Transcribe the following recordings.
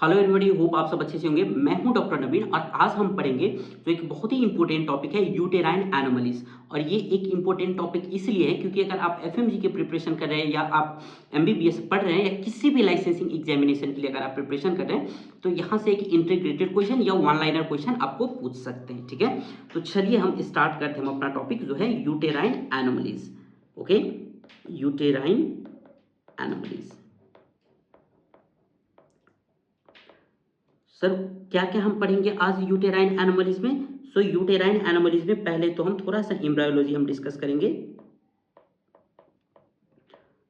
Hello everybody, hope आप सब अच्छे से होंगे। मैं हूं डॉक्टर नवीन और आज हम पढ़ेंगे जो एक बहुत ही इंपॉर्टेंट टॉपिक है यूटेराइन एनोमलीज। और ये एक इंपॉर्टेंट टॉपिक इसलिए है क्योंकि अगर आप एफएमजी की प्रिपरेशन कर रहे हैं या आप एमबीबीएस पढ़ रहे हैं या किसी भी लाइसेंसिंग एग्जामिनेशन के लिए अगर आप प्रिपरेशन कर रहे हैं तो यहाँ से एक इंटीग्रेटेड क्वेश्चन या वन लाइनर क्वेश्चन आपको पूछ सकते हैं। ठीक है, तो चलिए हम स्टार्ट करते हैं। हम अपना टॉपिक जो है uterine anomalies. Okay, uterine anomalies. Sir क्या क्या हम पढ़ेंगे आज यूटेराइन एनोमलीज में? सो यूटेराइन एनोमलीज में पहले तो हम थोड़ा सा एम्ब्रायोलॉजी हम डिस्कस करेंगे,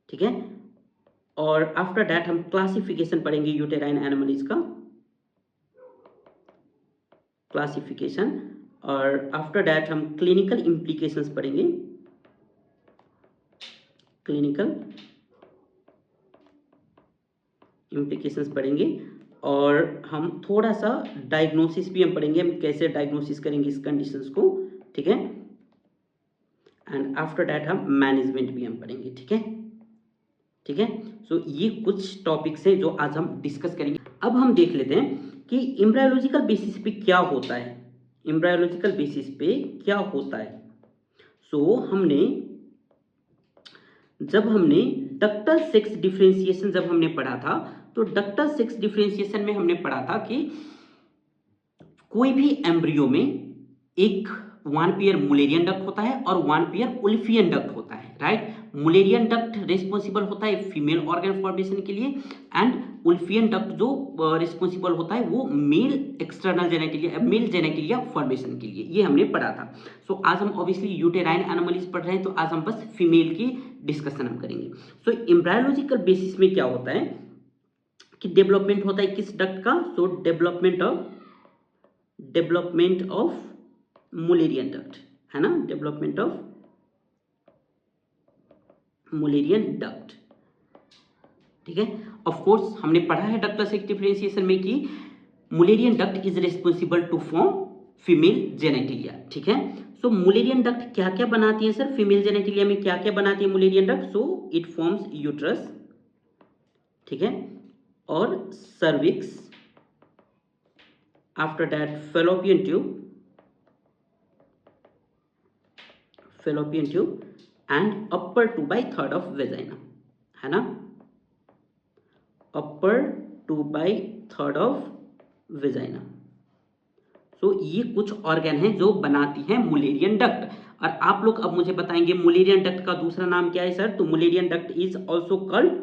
ठीक है। और आफ्टर दैट हम क्लासिफिकेशन पढ़ेंगे यूटेराइन एनोमलीज का क्लासिफिकेशन। और आफ्टर दैट हम क्लिनिकल इम्प्लीकेशंस पढ़ेंगे, क्लिनिकल इम्प्लीकेशंस पढ़ेंगे। और हम थोड़ा सा डायग्नोसिस भी हम पढ़ेंगे, हम कैसे डायग्नोसिस करेंगे इस कंडीशंस को, ठीक है। एंड आफ्टर दैट हम मैनेजमेंट भी हम पढ़ेंगे, ठीक है, ठीक है। सो ये कुछ टॉपिक्स हैं जो आज हम डिस्कस करेंगे। अब हम देख लेते हैं कि एम्ब्रायोलॉजिकल बेसिस पे क्या होता है, एम्ब्रायोलॉजिकल बेसिस पे क्या होता है। सो जब हमने डक्टल सेक्स डिफरेंशिएशन जब हमने पढ़ा था तो डक्टल सेक्स डिफरेंशिएशन में हमने पढ़ा था कि कोई भी एम्ब्रियो में एक वन पेयर मुलेरियन डक्ट होता है और वन पेयर उल्फियन डक्ट होता है, राइट। मुलेरियन डक्ट रिस्पॉन्सिबल होता है फीमेल ऑर्गन फॉर्मेशन के लिए एंड उल्फियन डक्ट जो रिस्पॉन्सिबल होता है वो male external genitalia, male genitalia formation के लिए। ये हमने पढ़ा था। सो आज हम ऑब्वियसली यूटेराइन एनोमलीज पढ़ रहे हैं तो आज हम बस फीमेल की डिस्कशन हम करेंगे। सो एम्ब्रायोलॉजिकल बेसिस में क्या होता है कि डेवलपमेंट होता है किस डक्ट का? सो डेवलपमेंट ऑफ मुलेरियन डक्ट, है ना, डेवलपमेंट ऑफ मुलेरियन डक्ट, ठीक है। ऑफ कोर्स हमने पढ़ा है डक्टल सेक्स डिफरेंशिएशन में कि Mullerian duct is responsible to form female genitalia, ठीक है। सो मुलेरियन डक्ट क्या क्या बनाती है सर? फीमेल जेनेटिलिया में क्या क्या बनाती है Mullerian duct? So it forms uterus, ठीक है, और cervix, after that fallopian tube and upper 2/3 of vagina, है ना, अपर 2/3 ऑफ वेजाइना। सो ये कुछ ऑर्गन हैं जो बनाती हैं मुलेरियन डक्ट। और आप लोग अब मुझे बताएंगे मुलेरियन डक्ट का दूसरा नाम क्या है सर? तो Mullerian duct is also called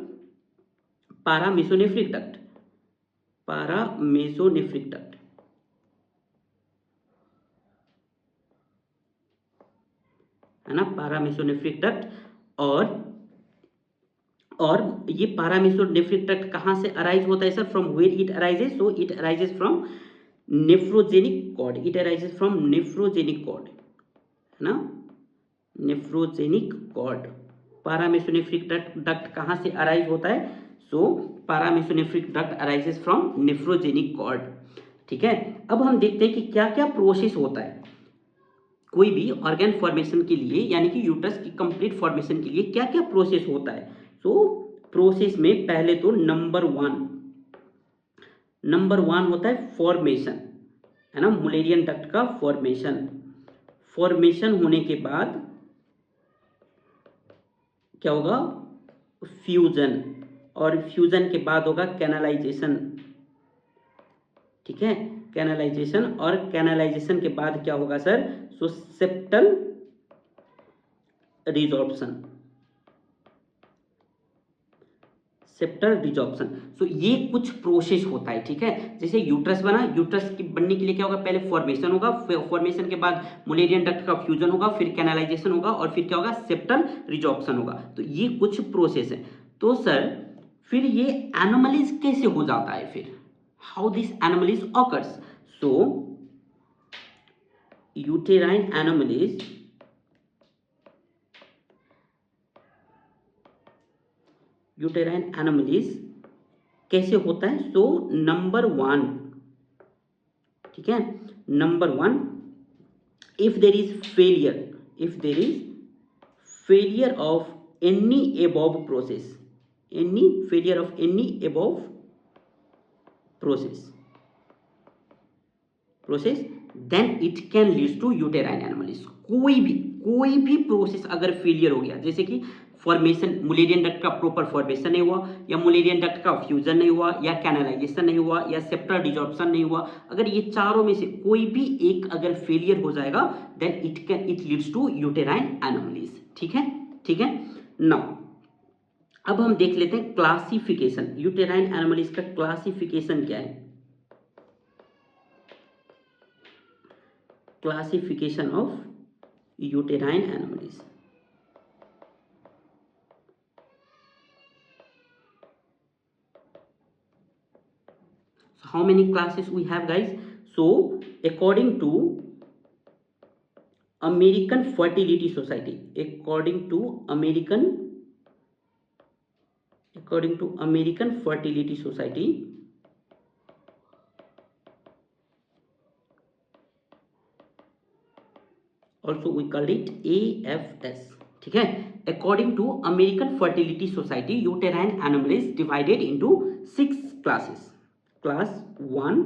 paramesonephric duct, paramesonephric duct, है ना, पारामेसोनेफ्रिक डक्ट। और ये पारामेसोनेफ्रिक डक्ट कहाँ से अराइज होता है sir? From where it arises? So it arises from nephrogenic cord, it arises from nephrogenic cord, है ना, नेफ्रोजेनिक कॉर्ड। पारामेसोनेफ्रिक डक्ट कहाँ से अराइज होता है? So paramesonephric duct arises from nephrogenic cord, ठीक है। अब हम देखते हैं कि क्या क्या प्रोसेस होता है कोई भी ऑर्गन फॉर्मेशन के लिए, यानी कि यूट्रस की कंप्लीट फॉर्मेशन के लिए क्या क्या प्रोसेस होता है। सो प्रोसेस में पहले तो नंबर वन होता है फॉर्मेशन, है ना, मुलेरियन डक्ट का फॉर्मेशन होने के बाद क्या होगा? फ्यूजन, और फ्यूजन के बाद होगा कैनालाइजेशन, ठीक है, कैनालाइजेशन। और कैनालाइजेशन के बाद क्या होगा सर? सो सेप्टल रिजॉर्प्शन, सेप्टल रिजॉर्प्शन। सो ये कुछ प्रोसेस होता है, ठीक है। जैसे यूट्रस बना, यूट्रस की बनने के लिए क्या होगा? पहले फॉर्मेशन होगा, फॉर्मेशन के बाद मुलेरियन डक्ट का फ्यूजन होगा, फिर कैनालाइजेशन होगा और फिर क्या होगा? सेप्टल रिजॉर्प्शन होगा। तो ये कुछ प्रोसेस है। तो सर फिर ये एनोमलीज कैसे हो जाता है फिर? How this anomalies occurs? So uterine anomalies कैसे होता है? सो नंबर वन, ठीक है, number one, if there is failure of any above process, process then it can lead to uterine anomalies. कोई भी प्रोसेस अगर फेलियर हो गया, जैसे कि फॉर्मेशन, मुलेरियन डक्ट का प्रॉपर फॉर्मेशन नहीं हुआ, या मुलेरियन डक्ट का फ्यूजन नहीं हुआ, या कैनालाइजेशन नहीं हुआ, या सेप्टल डिजॉर्प्शन नहीं हुआ, अगर ये चारों में से कोई भी एक अगर फेलियर हो जाएगा then it leads to uterine anomalies. ठीक है, ठीक है। नाउ अब हम देख लेते हैं क्लासिफिकेशन, यूटेराइन एनोमलीज का क्लासिफिकेशन क्या है। Classification of uterine anomalies. So how many classes we have, guys? So according to American Fertility Society, according to American Fertility Society, also we call it AFS. ठीक है, according to American Fertility Society, uterine anomalies divided into 6 classes. Class 1,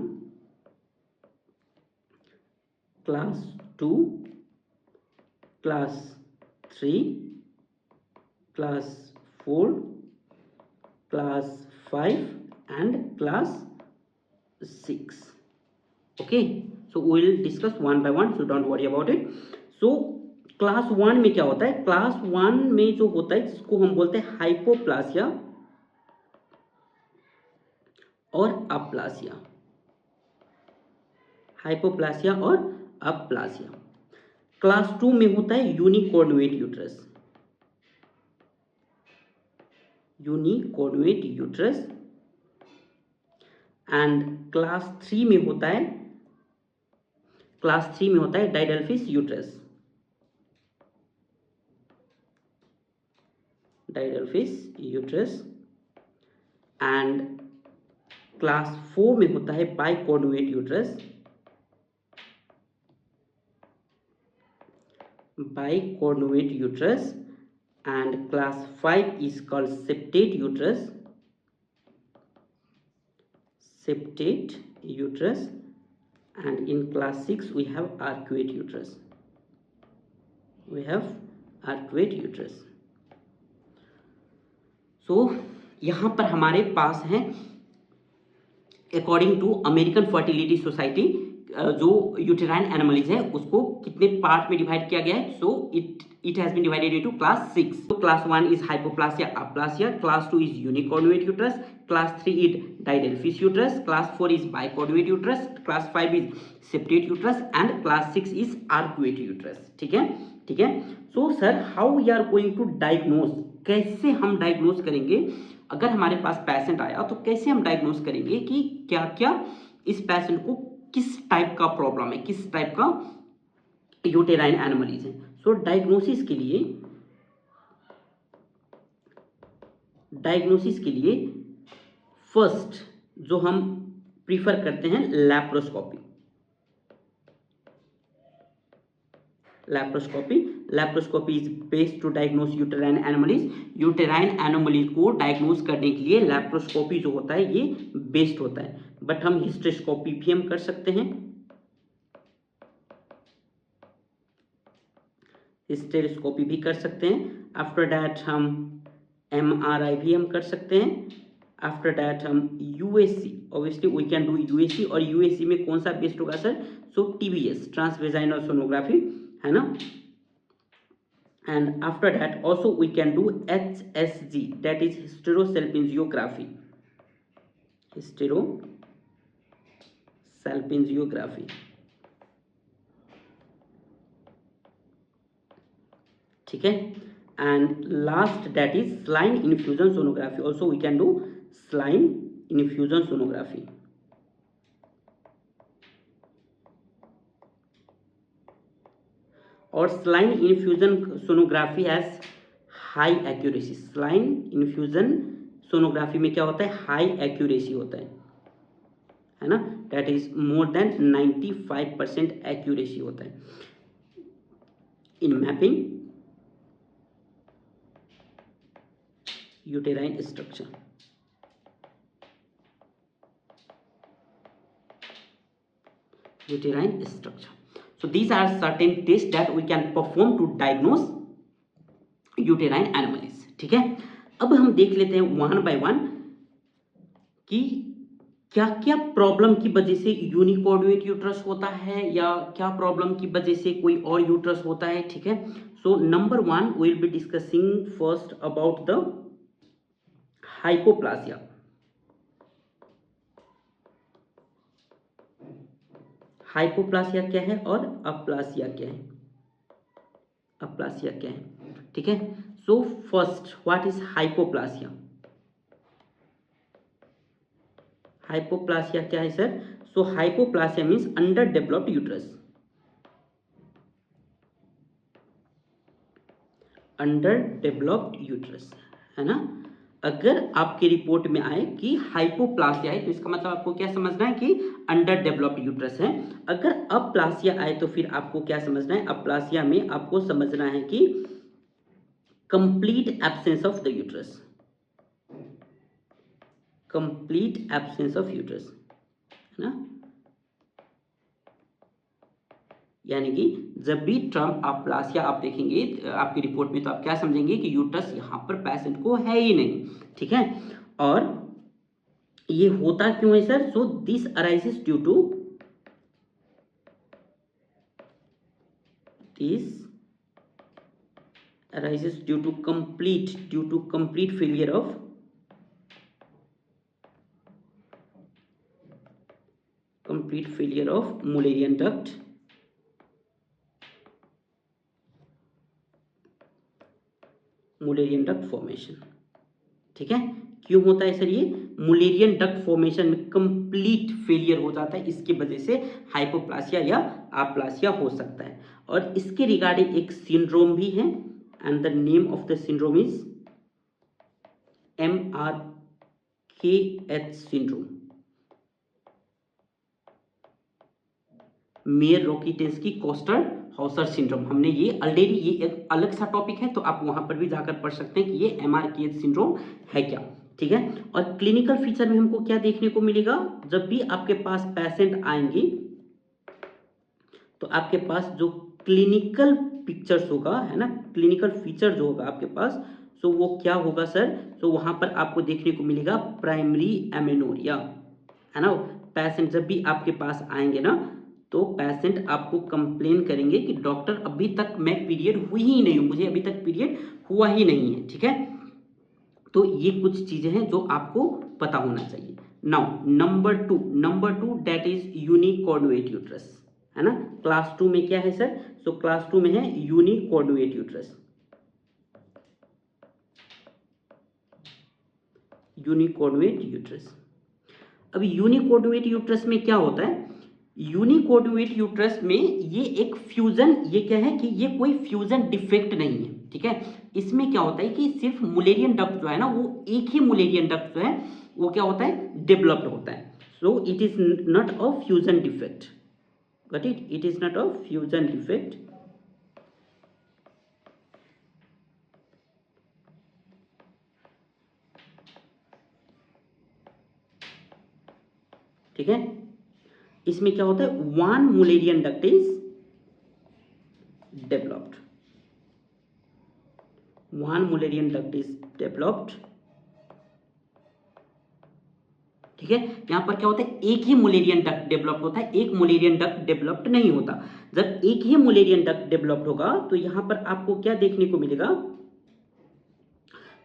class 2, class 3, class 4, class 5 and class 6. Okay, so we will discuss one by one, so don't worry about it. So class 1 में क्या होता है? Class 1 में जो होता है जिसको हम बोलते हैं हाइपोप्लासिया और अप्लासिया, हाइपोप्लासिया और अप्लासिया। क्लास 2 में होता है unicornuate uterus, unicornuate uterus. And class 3 में होता है, क्लास 3 में होता है didelphys uterus, didelphys uterus. And class 4 में होता है bicornuate uterus, bicornuate uterus. And class 5 is called septate uterus, septate uterus. And in class 6 we have arcuate uterus, we have arcuate uterus. So यहाँ पर हमारे पास है according to American Fertility Society जो uterine anomalies है उसको कितने part में डिवाइड किया गया है। So it has been divided into class 6. So class 1 is hypoplasia aplasia, class 2 is unicornuate uterus, class 3 is didelphys uterus, class 4 is bicornuate uterus, class 5 is septate uterus and class 6 is arcuate uterus. ठीक है, ठीक है। So sir how we are going to diagnose, कैसे हम diagnose करेंगे अगर हमारे पास patient आया तो कैसे हम डायग्नोज करेंगे कि क्या क्या इस पेशेंट को किस टाइप का प्रॉब्लम है, किस टाइप का यूटेराइन एनोमलीज है। सो डायग्नोसिस के लिए फर्स्ट जो हम प्रीफर करते हैं laparoscopy, laparoscopy is based to diagnose uterine anomalies. Uterine anomalies को डायग्नोस करने के लिए लैप्रोस्कोपी जो होता है ये बेस्ड होता है, बट हम हिस्टेरोस्कोपी भी हम कर सकते हैं, हिस्टेरोस्कोपी भी कर सकते हैं। आफ्टर दैट हम MRI भी हम कर सकते हैं। आफ्टर दैट हम USC, obviously we can do USC, और USC में कौन सा बेस्ड होगा sir? So TVS, transvaginal sonography, है ना। And after that also we can do HSG, that is hysterosalpingiography, hysterosalpingiography, ठीक है। And last that is saline infusion sonography, also we can do saline infusion sonography. और saline infusion sonography has high accuracy, saline infusion sonography में क्या होता है? High accuracy होता है ना, that is more than 95% accuracy होता है in mapping uterine structure. uterine structure. So these are certain tests that we can perform to diagnose uterine anomalies. ठीक है, अब हम देख लेते हैं वन बाय वन कि क्या क्या प्रॉब्लम की वजह से यूनिकोर्डुएट यूट्रस होता है या क्या प्रॉब्लम की वजह से कोई और यूट्रस होता है. ठीक है, so number one we will be discussing first about the hypoplasia. Hypoplasia क्या है और अप्लासिया क्या है. अप्लासिया क्या है. ठीक है, so first what is hypoplasia. Hypoplasia क्या है sir. So hypoplasia means underdeveloped uterus. Underdeveloped uterus है ना. अगर आपकी रिपोर्ट में आए कि हाइपोप्लासिया है तो इसका मतलब आपको क्या समझना है कि अंडर डेवलप्ड यूट्रस है. अगर अप्लासिया आए तो फिर आपको क्या समझना है. अप्लासिया में आपको समझना है कि complete absence of the uterus. Complete absence of uterus है ना. यानी कि जब भी टर्म अप्लासिया आप देखेंगे आपकी रिपोर्ट में तो आप क्या समझेंगे कि यूट्रस यहाँ पर पेशेंट को है ही नहीं. ठीक है, और ये होता क्यों है sir. So this arises due to complete failure of Mullerian duct. Mullerian duct formation. ठीक है, क्यों होता है सर. ये मुलेरियन डक्ट फॉर्मेशन में कंप्लीट फेलियर हो जाता है, इसकी वजह से हाइपोप्लासिया या अप्लासिया हो सकता है. और इसके रिगार्डिंग एक सिंड्रोम भी है and the name of the syndrome is MRKH syndrome. Mayer Rokitansky Kuster Hauser syndrome. हमने ये ऑलरेडी ये एक अलग सा टॉपिक है तो आप वहां पर भी जाकर पढ़ सकते हैं कि ये MRKH सिंड्रोम है क्या. ठीक है, और क्लिनिकल फीचर में हमको क्या देखने को मिलेगा. जब भी आपके पास पेशेंट आएंगे तो आपके पास जो क्लिनिकल पिक्चर्स होगा है ना, क्लिनिकल फीचर जो होगा आपके पास, सो वो क्या होगा सर. तो वहां पर आपको देखने को मिलेगा प्राइमरी एमेनोरिया है ना. पेशेंट जब भी आपके पास आएंगे ना तो पेशेंट आपको कंप्लेन करेंगे कि डॉक्टर अभी तक मैं पीरियड हुई ही नहीं हूं, मुझे अभी तक पीरियड हुआ ही नहीं है. ठीक है, तो ये कुछ चीजें हैं जो आपको पता होना चाहिए. Now number two that is unicornuate uterus है ना. क्लास 2 में क्या है सर. सो क्लास 2 में है यूनिकोर्डुएट यूट्रस. यूनिकोर्डुएट यूट्रस. अब यूनिकोर्डुएट यूट्रस में क्या होता है. यूनिकोर्डुएट यूट्रस में ये एक फ्यूजन, ये क्या है कि ये कोई फ्यूजन डिफेक्ट नहीं है. ठीक है, इसमें क्या होता है कि सिर्फ मुलेरियन डक्ट जो है ना वो एक ही मुलेरियन डक्ट जो है वो क्या होता है डेवलप्ड होता है. So it is not a fusion defect. Got it. It is not a fusion defect. ठीक है, इसमें क्या होता है one Mullerian duct is developed. One Mullerian duct is developed. ठीक है, यहां पर क्या होता है एक ही मुलेरियन डक्ट डेवलप्ड होता है, एक मुलेरियन डक्ट डेवलप्ड नहीं होता. जब एक ही मुलेरियन डक्ट डेवलप्ड होगा तो यहां पर आपको क्या देखने को मिलेगा.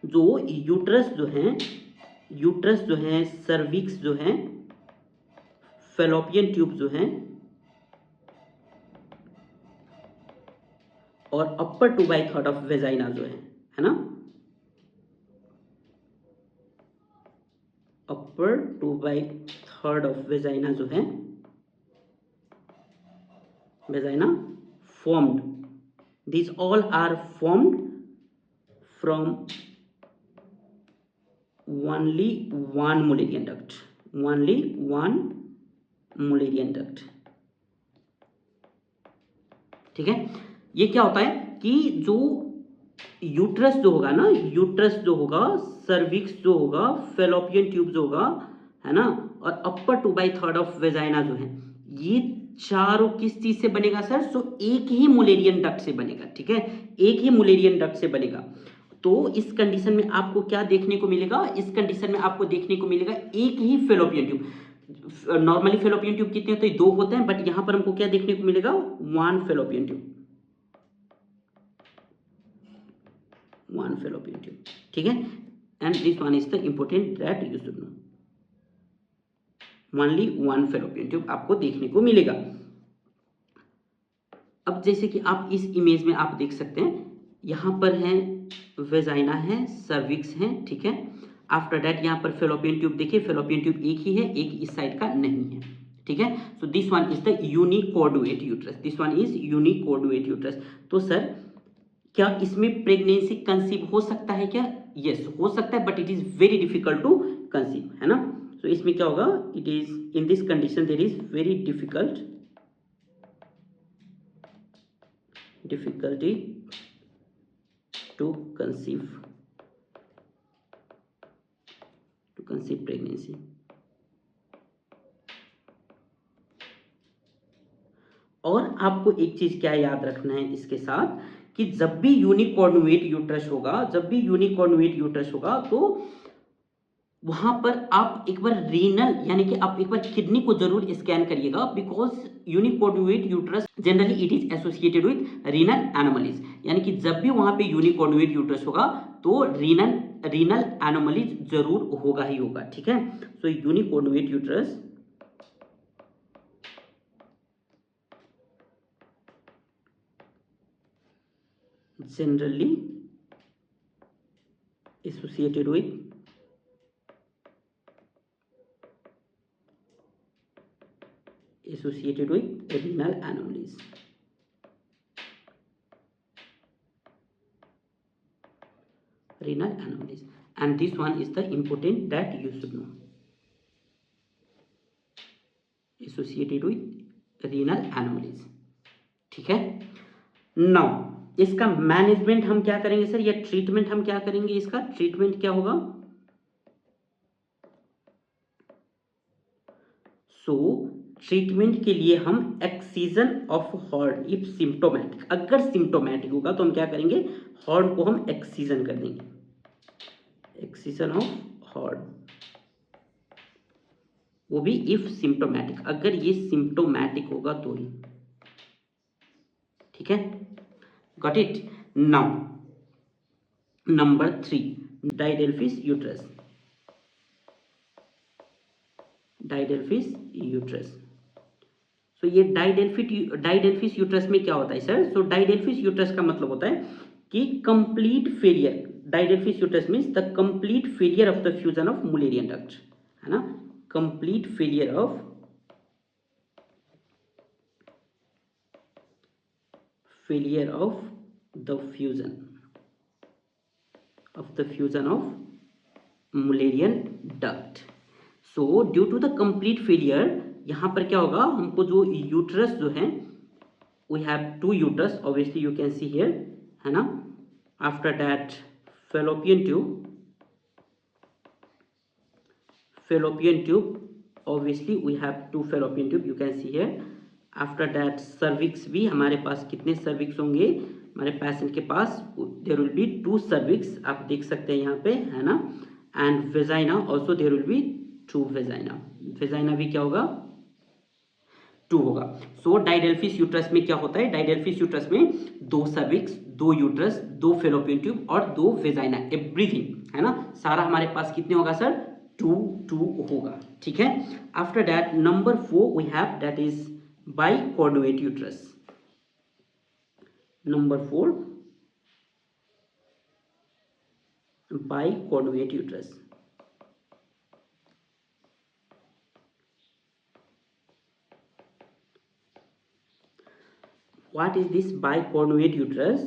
जो यूट्रस जो है सर्विक्स जो है फैलोपियन ट्यूब जो है और अपर 2/3 ऑफ वेजाइना जो है ना. अपर 2/3 ऑफ वेजाइना जो है vagina formed. These all are formed from only one Mullerian duct. Only one Mullerian duct. ठीक है, ये क्या होता है कि जो यूट्रस जो होगा ना, यूट्रस जो होगा सर्विक्स जो होगा फैलोपियन ट्यूब जो होगा है ना और अपर 2/3 ऑफ वेजाइना जो है ये चारों किस चीज से बनेगा सर? सो एक ही मुलेरियन डक्ट से बनेगा, ठीक है, एक ही मुलेरियन डक्ट से बनेगा। तो इस कंडीशन में आपको क्या देखने को मिलेगा? इस कंडीशन में आपको देखने को मिलेगा एक ही fallopian tube. Normally fallopian tube कितने होते हैं? 2 होते हैं, बट यहां पर हमको क्या देखने को मिलेगा? 1 फेलोपियन ट्यूब, 1 फेलोपियन ट्यूब, ठीक है। And this one is the important that you should no, only 1 fallopian tube आपको देखने को मिलेगा। अब जैसे कि आप इस इमेज में आप देख सकते हैं, यहां पर है वेजाइना है, सर्विक्स है, ठीक है। आफ्टर दैट यहां पर फेलोपियन ट्यूब देखिए, फेलोपियन ट्यूब एक ही है, एक इस साइड का नहीं है, ठीक है। So this one is the unicornuate uterus, this one is unicornuate uterus. तो सर क्या इसमें प्रेगनेंसी कंसीव हो सकता है क्या? यस, हो सकता है, but it is very difficult to conceive, है ना। तो इसमें क्या होगा? It is in this condition there is very difficulty to conceive pregnancy। और आपको एक चीज क्या याद रखना है इसके साथ, कि जब भी यूनिकॉर्नुएट यूट्रस होगा, जब भी यूनिकॉर्नुएट यूट्रस होगा, तो वहां पर आप एक बार रीनल यानी कि आप एक बार किडनी को जरूर स्कैन करिएगा, because unicornuate uterus generally it is associated with renal anomalies. यानी कि जब भी वहां पे यूनिकॉर्नुएट यूट्रस होगा तो रीनल एनोमलीज जरूर होगा ही होगा, ठीक है। So unicornuate uterus generally associated with renal anomalies। And this one is the important that you should know, associated with renal anomalies, ठीक है। नाउ इसका मैनेजमेंट हम क्या करेंगे सर, या ट्रीटमेंट हम क्या करेंगे? इसका ट्रीटमेंट क्या होगा? सो ट्रीटमेंट के लिए हम excision of horn, if symptomatic, अगर सिम्टोमैटिक होगा तो हम क्या करेंगे? हॉर्न को हम एक्सीजन कर देंगे, एक्सीजन ऑफ हॉर्न, वो भी इफ सिम्टोमैटिक, अगर ये सिम्टोमैटिक होगा तो ही, ठीक है। Got it. Now number 3, didelphys uterus, didelphys uterus. So ये डायडेल्फिस यूट्रस में क्या होता है सर? सो डायडेल्फिस यूट्रस का मतलब होता है कि complete failure, didelphys uterus means the complete failure of the fusion of Mullerian duct, है ना, complete failure of the fusion of Mullerian duct. So due to the complete failure यहां पर क्या होगा? हमको जो यूट्रस जो है, we have 2 uterus, obviously you can see here, है ना। after that fallopian tube, obviously we have 2 fallopian tube, you can see here। after that cervix, भी हमारे पास कितने cervix होंगे हमारे पेशेंट के पास? there will be 2 cervix, आप देख सकते हैं यहाँ पे, है ना। and vagina also there will be 2 vagina भी क्या होगा? 2 होगा। सो डायडेल्फिस यूट्रस में क्या होता है? डायडेल्फिस यूट्रस में 2 सर्विक्स, 2 यूट्रस, 2 फेलोपियन ट्यूब और 2 वेजाइना, एवरीथिंग, है ना। सारा हमारे पास कितने होगा सर? 2 होगा, ठीक है। After that number 4 we have, that is bicornuate uterus. Number 4 bicornuate uterus. What is this bicornuate uterus?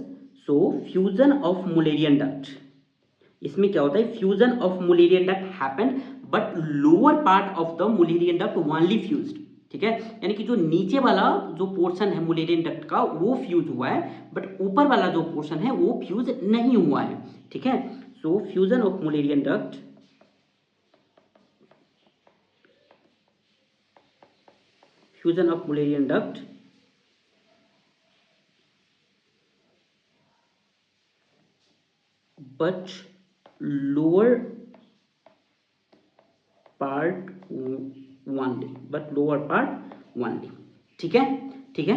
So fusion of Mullerian duct, इसमें क्या होता है? Fusion of Mullerian duct happened, but lower part of the Mullerian duct only fused, ठीक है। यानी कि जो नीचे वाला जो पोर्शन है मुलेरियन डक्ट का वो फ्यूज हुआ है, बट ऊपर वाला जो पोर्शन है वो फ्यूज नहीं हुआ है, ठीक है। So fusion of Mullerian duct, fusion of Mullerian duct but lower part only, ठीक है, ठीक है।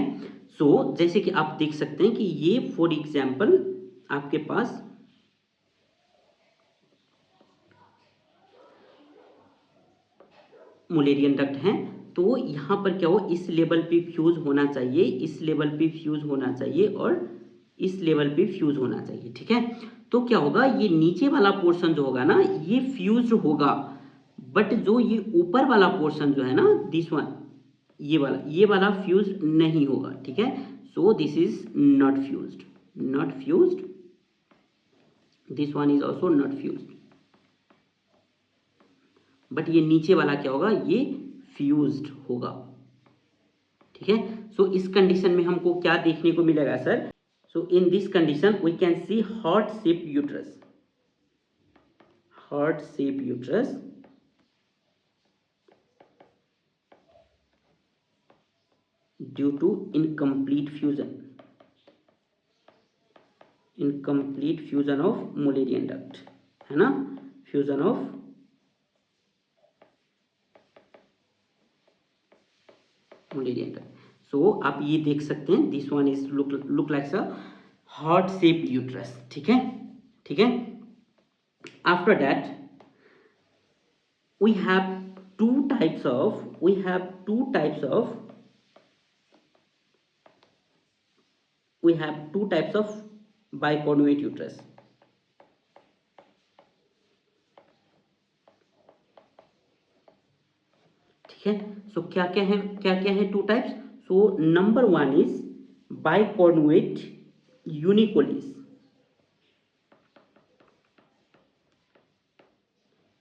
सो जैसे कि आप देख सकते हैं कि ये फॉर एग्जाम्पल आपके पास मुलेरियन डक्ट है, तो यहाँ पर क्या हो, इस लेवल पे फ्यूज होना चाहिए, इस लेवल पे फ्यूज होना चाहिए और इस लेवल पे फ्यूज होना चाहिए, ठीक है। तो क्या होगा, ये नीचे वाला पोर्शन जो होगा ना ये फ्यूज होगा, बट जो ये ऊपर वाला पोर्शन जो है ना दिस वन, ये वाला फ्यूज नहीं होगा, ठीक है। So this is not fused, not fused, this one is also not fused, but ये नीचे वाला क्या होगा, ये फ्यूज्ड होगा, ठीक है। सो इस कंडीशन में हमको क्या देखने को मिलेगा sir, so in this condition we can see heart shape uterus, heart shape uterus due to incomplete fusion of Mullerian duct, है ना, fusion of Mullerian duct. So आप ये देख सकते हैं this one is look like a heart shape uterus, ठीक है, ठीक है। After that we have two types of biconjugate uterus, ठीक है। सो क्या क्या है two types, so number one is bicornuate unicollis,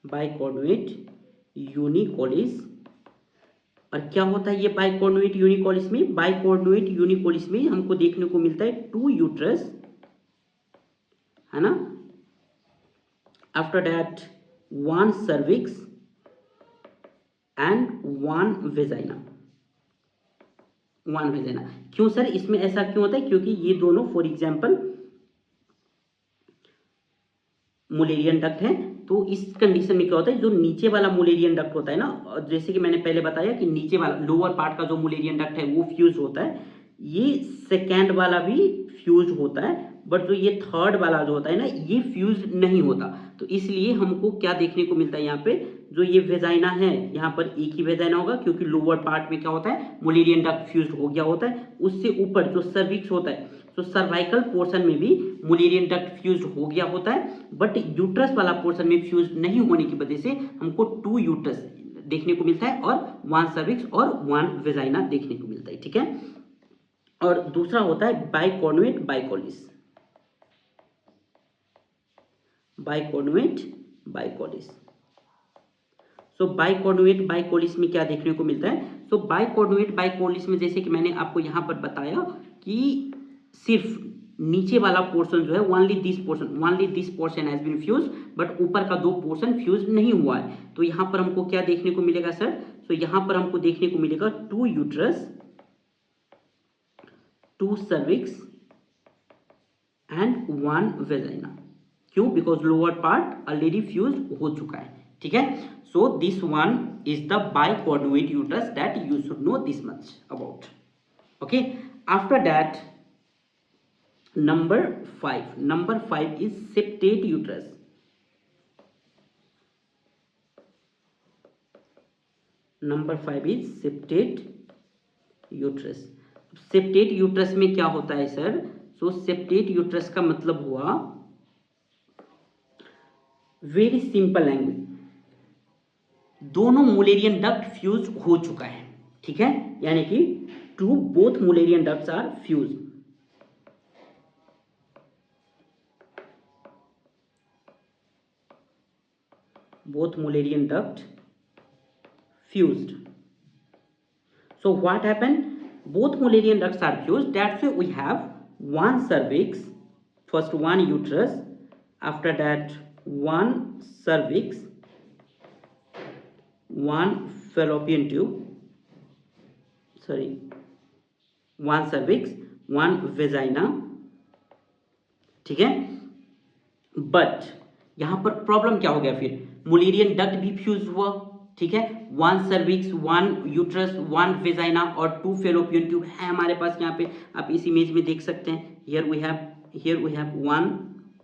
bicornuate unicollis. और क्या होता है ये बाइकॉन्वेट यूनिकोलिस में, बाइकॉन्वेट यूनिकोलिस में हमको देखने को मिलता है टू यूट्रस, है ना, after that one cervix and one vagina, क्यों सर इसमें ऐसा क्यों होता है, क्योंकि ये दोनों फॉर एग्जांपल मुलेरियन डक्ट है, तो इस कंडीशन में क्या होता है, जो नीचे वाला मुलेरियन डक्ट होता है ना, जैसे कि मैंने पहले बताया कि नीचे वाला लोअर पार्ट का जो मुलेरियन डक्ट है वो फ्यूज होता है, ये सेकेंड वाला भी फ्यूज होता है, बट जो ये थर्ड वाला जो होता है ना ये फ्यूज नहीं होता। तो इसलिए हमको क्या देखने को मिलता है यहाँ पे, जो ये वेजाइना है यहाँ पर एक ही वेजाइना होगा, क्योंकि लोअर पार्ट में क्या होता है मुलेरियन डक्ट फ्यूज हो गया होता है, उससे ऊपर जो सर्विक्स होता है, तो सर्वाइकल पोर्शन में भी मुलेरियन डक्ट फ्यूज हो गया होता है, बट यूट्रस वाला पोर्शन में फ्यूज नहीं होने की वजह से हमको टू यूट्रस देखने को मिलता है और वन सर्विक्स और वन वेजाइना देखने को मिलता है, ठीक है। और दूसरा होता है बाइकॉन्वेट बाइकोलिस, सो बाइकॉन्वेट बाइकोलिस में क्या देखने को मिलता है, सो बाइकॉन्वेट बाइकोलिस में जैसे कि मैंने आपको यहां पर बताया कि सिर्फ नीचे वाला पोर्शन जो है only this portion has been fuse, but ऊपर का दो पोर्शन फ्यूज नहीं हुआ है। तो यहां पर हमको क्या देखने को मिलेगा सर, तो यहां पर हमको देखने को मिलेगा two uterus, two cervix and one vagina, क्यों, because lower part already fuse हो चुका है, ठीक है। So this one is the bicornuate uterus that you should know this much about, okay. After that number 5 is septate uterus, number 5 is septate uterus. Septate uterus में क्या होता है sir, सो septate uterus का मतलब हुआ वेरी सिंपल लैंग्वेज, दोनों Mullerian duct fuse हो चुका है, ठीक है, यानी कि two both Mullerian ducts are fuse, both Mullerian duct fused. So what happened, both Mullerian ducts are fused, that's why we have one cervix, first one uterus, after that one cervix, one fallopian tube, sorry, one cervix, one vagina, ठीक है। But यहां पर problem क्या हो गया, फिर Mullerian duct भी fuse हुआ, ठीक है। One cervix, one uterus, one vagina और टू फेलोपियन ट्यूब है हमारे पास। यहाँ पे आप इस इमेज में देख सकते हैं, here we have one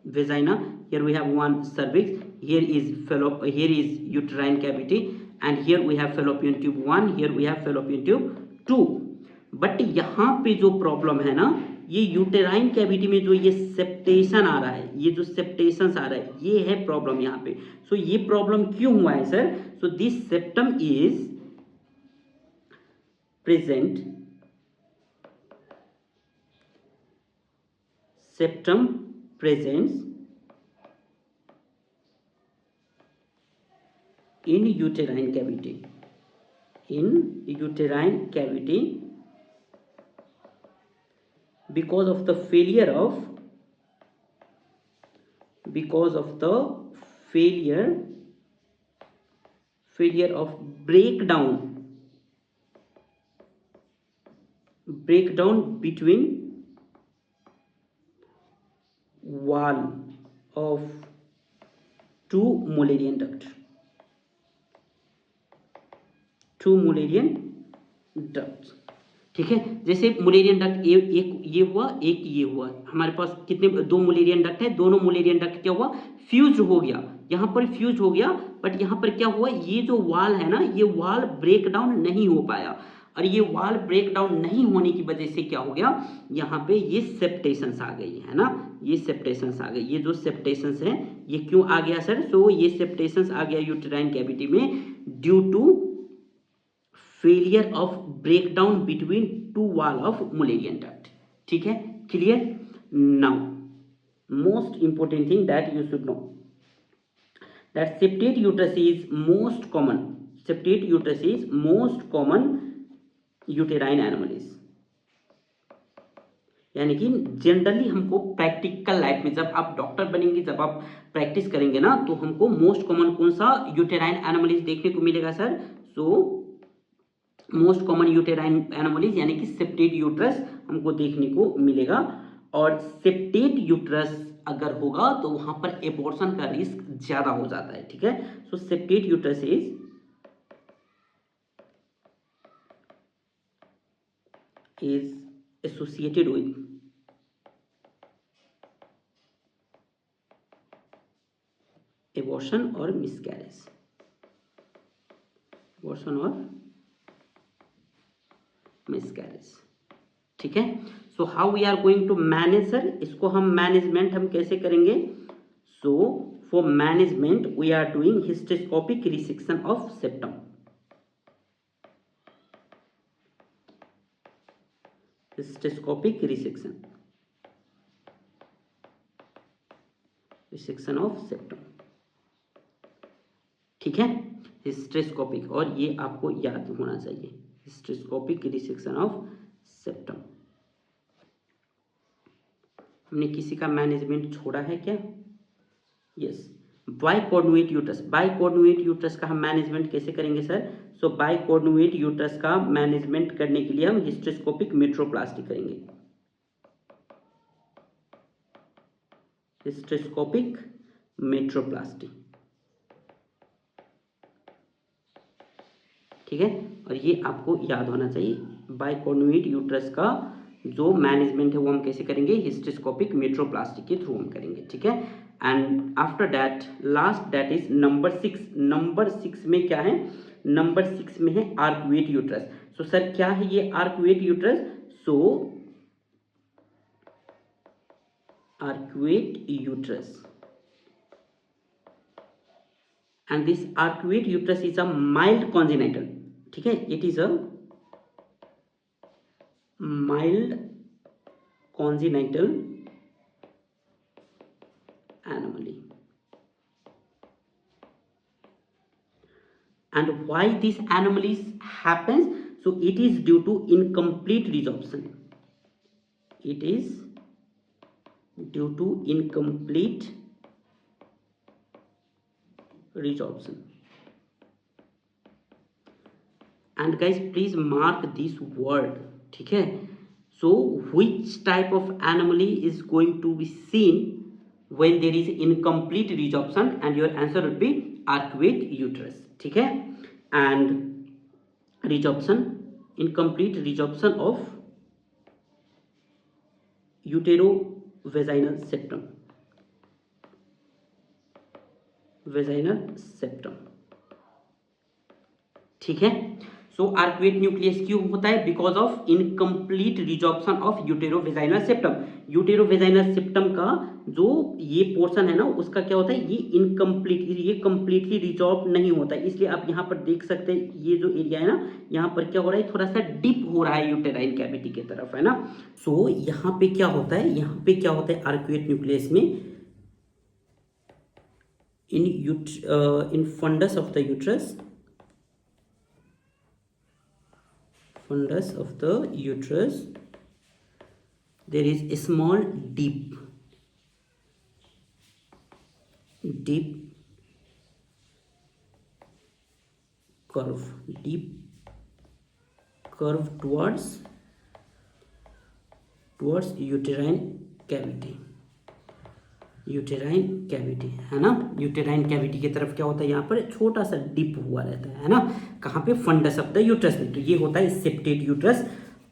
vagina, here we have one cervix, here is uterine cavity and here we have fallopian tube 1, here we have fallopian tube 2। But यहाँ पे जो प्रॉब्लम है ना, ये यूटेराइन कैविटी में जो ये सेप्टेशन आ रहा है, ये जो सेप्टेशन आ रहा है, ये है प्रॉब्लम यहाँ पे। सो ये प्रॉब्लम क्यों हुआ है sir? So this septum is present, septum presents in uterine cavity, in uterine cavity because of the failure of breakdown between wall of two Mullerian duct, ठीक है। जैसे मुलेरियन डक्ट एक ये हुआ, एक ये हुआ, हमारे पास कितने, दो मुलेरियन डक्ट है, दोनों मुलेरियन डक्ट क्या हुआ, फ्यूज हो गया, यहाँ पर फ्यूज हो गया। बट यहाँ पर क्या हुआ, ये जो वाल है ना, ये वाल ब्रेक डाउन नहीं हो पाया, और ये वाल ब्रेक डाउन नहीं होने की वजह से क्या हो गया, यहाँ पे ये सेप्टेशंस आ गई है ना, ये सेप्टेशंस आ गई। ये जो सेप्टेशंस है ये क्यों आ गया सर? सो ये सेप्टेशंस आ गया यूटेराइन कैविटी में due to failure of breakdown between two wall of Mullerian duct, ठीक है। Clear? Now most important thing that you should know that septate uterus is most common, septate uterus is most common uterine anomalies। यानी कि generally हमको practical life में जब आप doctor बनेंगे, जब आप प्रैक्टिस करेंगे ना, तो हमको मोस्ट कॉमन कौन सा यूटेराइन एनोमलीज देखने को मिलेगा sir? So most common uterine anomalies यानी कि सेप्टेट यूट्रस हमको देखने को मिलेगा। और सेप्टेट यूट्रस अगर होगा तो वहां पर एबॉर्शन का रिस्क ज्यादा हो जाता है, ठीक है। So septate uterus is associated with abortion और मिसकैरेज, एबॉर्शन और मिसकैरेज, ठीक है। So how we are going to manage sir? इसको हम मैनेजमेंट हम कैसे करेंगे? So for management we are doing hysteroscopic resection of septum, hysteroscopic resection of septum, ठीक है। हिस्टेरोस्कोपिक, और ये आपको याद होना चाहिए, हिस्टेरोस्कोपिक रिसेक्शन ऑफ सेप्टम। हमने किसी का मैनेजमेंट छोड़ा है क्या? Yes, bicornuate uterus, bicornuate uterus का हम मैनेजमेंट कैसे करेंगे सर? सो बाइकॉर्नुएट यूट्रस का मैनेजमेंट करने के लिए हम हिस्टेरोस्कोपिक मेट्रोप्लास्टी करेंगे, हिस्टेरोस्कोपिक मेट्रोप्लास्टी, ठीक है। और ये आपको याद होना चाहिए, बाइकॉर्नुएट यूट्रस का जो मैनेजमेंट है वो हम कैसे करेंगे? हिस्टेरोस्कोपिक मेट्रोप्लास्टी के थ्रू हम करेंगे, ठीक है। And after that last that is number 6। Number 6 में क्या है? नंबर 6 में है आर्क्वेट यूट्रस। सो सर क्या है ये arcuate uterus? So arcuate uterus, and this arcuate uterus is a mild congenital, ठीक है। it is a mild congenital anomaly, and why this anomalies happens? So it is due to incomplete resorption, it is due to incomplete resorption, and guys please mark this word, ठीक है। So which type of anomaly is going to be seen when there is incomplete resorption, and your answer would be arcuate uterus, ठीक है। and resorption, incomplete resorption of uterovaginal septum, vaginal septum, ठीक है। सो arcuate nucleus क्यों होता है? Because of incomplete resorption of uterovaginal septum. Uterovaginal septum का जो ये पोर्शन है ना, उसका क्या होता है, ये इनकम्प्लीट, ये कंप्लीटली रिजॉर्ब नहीं होता है। इसलिए आप यहाँ पर देख सकते हैं ये जो एरिया है ना, यहाँ पर क्या हो रहा है, थोड़ा सा डिप हो रहा है यूटेराइन कैविटी की तरफ, है ना। सो यहाँ पे क्या होता है, यहाँ पे क्या होता है आर्क्वेट न्यूक्लियस में, in fundus of the uterus, fundus of the uterus, there is a small deep curve, towards uterine cavity, है ना। यूटेराइन कैविटी की तरफ क्या होता है, यहाँ पर छोटा सा डिप हुआ रहता है ना, कहाँ पे, फंडस ऑफ द यूट्रस में। तो ये होता है सेप्टेड यूट्रस,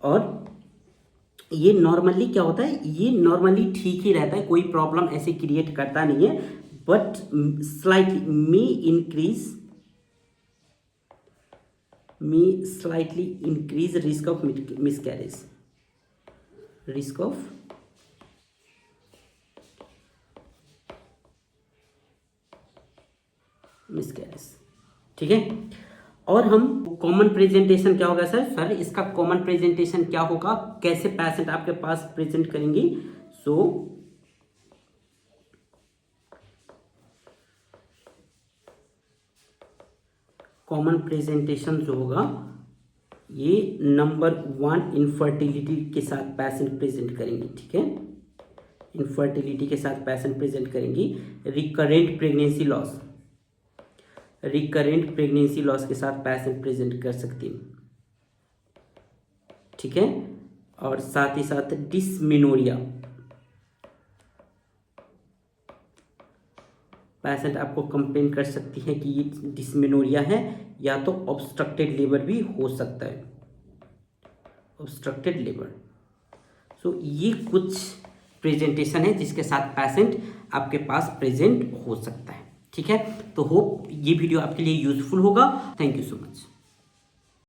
और ये नॉर्मली क्या होता है, ये नॉर्मली ठीक ही रहता है, कोई प्रॉब्लम ऐसे क्रिएट करता नहीं है, but slightly increase risk of miscarriage, miscarriage, ठीक है। और हम कॉमन प्रेजेंटेशन क्या होगा सर, इसका कॉमन प्रेजेंटेशन क्या होगा, कैसे पेशेंट आपके पास प्रेजेंट करेंगे। सो कॉमन प्रेजेंटेशन जो होगा, ये नंबर 1 इनफर्टिलिटी के साथ पेशेंट प्रेजेंट करेंगे, ठीक है। इनफर्टिलिटी के साथ पेशेंट प्रेजेंट करेंगी, रिकरेंट प्रेगनेंसी लॉस के साथ पेशेंट प्रेजेंट कर सकती है, ठीक है। और साथ ही साथ डिसमेनोरिया, पेशेंट आपको कंप्लेन कर सकती है कि ये डिसमेनोरिया है, या तो ऑब्स्ट्रक्टेड लेबर भी हो सकता है, ऑब्स्ट्रक्टेड लेबर। सो ये कुछ प्रेजेंटेशन है जिसके साथ पेशेंट आपके पास प्रेजेंट हो सकता है, ठीक है। तो होप ये वीडियो आपके लिए यूजफुल होगा। Thank you so much.